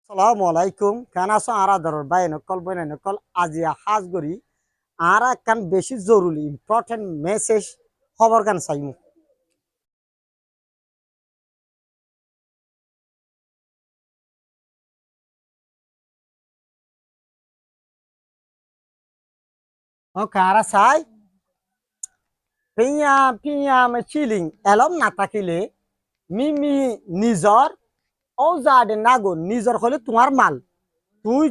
সালামু আলাইকুম কেন আছো আরাধর ভাই নকল বই নকল আজিয়া হাজ গরি আর একখান বেশি জরুরি ইম্পর্টেন্ট মেসেজ খবর গান চাইমু ও কারা চাই পিয়া পিয়া মে চিলিং এলম না থাকিলে মিমি নিজর ও জাডে নাগো নিজর হলে তোমার মাল তুই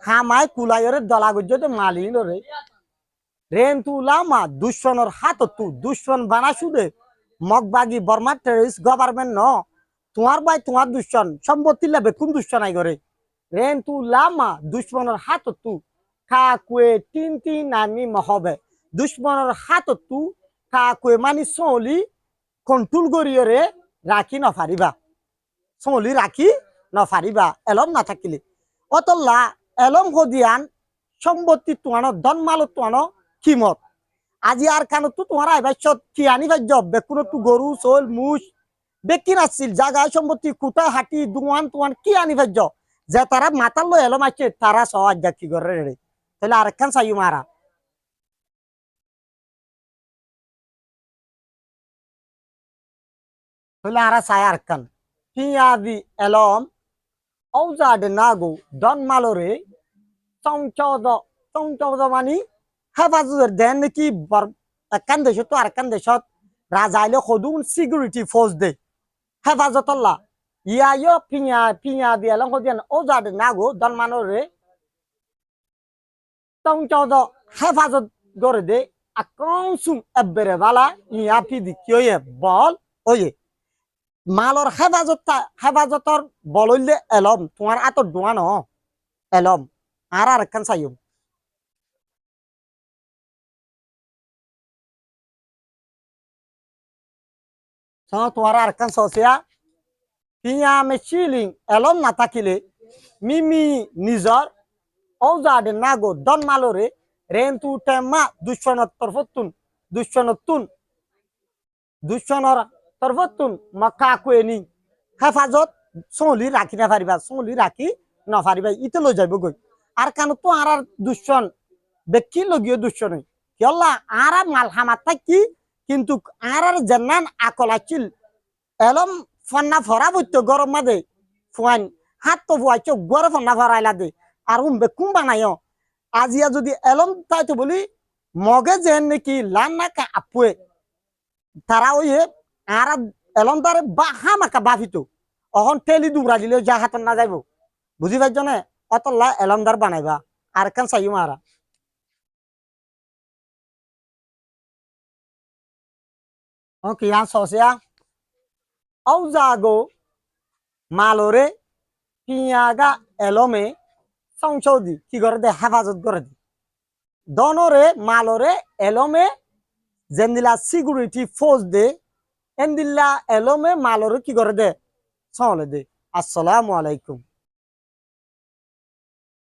খামায় কুলাইরে দলা গজ্জতে মালি রে রেন তু লামা দুশ্মনের হাত তু দুশ্মন বানা সুদে মগবাগি বর্মা টেরিস গভর্নমেন্ট ন তোমার ভাই তোমার দুশ্মন সম্পত্তি লাভে কোন দুশ্মন আই করে রেন তু লামা দুশ্মনের হাত তু খা কুয়ে তিন তিন নামি মহবে দুশ্মনের হাত তু খা কুয়ে মানি সলি কন্ট্রোল করিয়রে রাখি নফারিবা সলি রাখি নফারিবা এলম না থাকিলে অতল্লা এলম হদিয়ান সম্পত্তি তোমার ধন মাল তোমার কিমত আজি আর কানত তোমার আইবাচ্ছত কি আনি ভাজ্য বেকুনো তু গরু চোল মুষ বেকি নাছিল জাগা সম্পত্তি কুটা হাতি দুয়ান তুয়ান কি আনি ভাজ্য যে তারা মাতাল লো এলো মাইছে তারা সহজ যা কি করে রে তাহলে আরেকখান চাইও মারা তাহলে আরা চাই আরেকখান পিয়াদি এলম ঔজাডে নাগো দন মালরে চংচদ চংচদ মানি হেফাজতের দেন নাকি একখান দেশত তো আরেকখান দেশত রাজা আইলে সদুন সিকিউরিটি ফোর্স দে হেফাজতল্লা ইয়া পিয়া পিয়া দিয়ে লঙ্ক দিয়ে ও যাদের নাগো দন মানরে চংচদ হেফাজত করে দে আকংসুম এবেরে বালা ইয়া পিদি কিয়ে বল ওয়ে মালর হেফাজতর বলইলে এলম তোমার আতর দোয়া ন এলম আর আরেকখান চাইম তোমার আরেকখান সসিয়া পিয়া মে চিলিং এলম না থাকিলে মিমি নিজর ও যাদের নাগো দন মালরে রেন্তু টেমা দুশ্মনতুন দুশ্মনর তরফতুন মক্কা কুয়েনি হেফাজত চলি রাখি না পারিবা চলি রাখি না পারিবা ইতে লই যাইব গই আর কান তো আর দুশ্মন বেকি লগিয়ে দুশ্মন কিয়ল্লা আর মাল হামাত থাকি কিন্তু আর জেনান আকল আছিল এলম ফন্না ফরা বইতো গরম মাদে ফুয়ান হাত তো ফুয়াইছো গরে ফন্না ফরাইলা দে আর বেকুম বানাইও আজিয়া যদি এলম তাইতো বলি মগে যেন নাকি লান না কা আপুয়ে তারা ওই আর এলম তারে বা হামাকা বাফিতো অহন টেলি দুমরা দিলে যা হাতন না যাইব বুঝি পাইছ না অতল্লা এলমদার বানাইবা আর কান চাইও মারা ও কি আন সসিয়া ও জাগো মালরে পিয়াগা এলমে সংসদি কি করে দে হেফাজত করে দে দনরে মালরে এলমে জেন্দিলা সিকিউরিটি ফোর্স দে এন্দিল্লা এলমে মালরে কি করে দে চলে দে আসসালামু আলাইকুম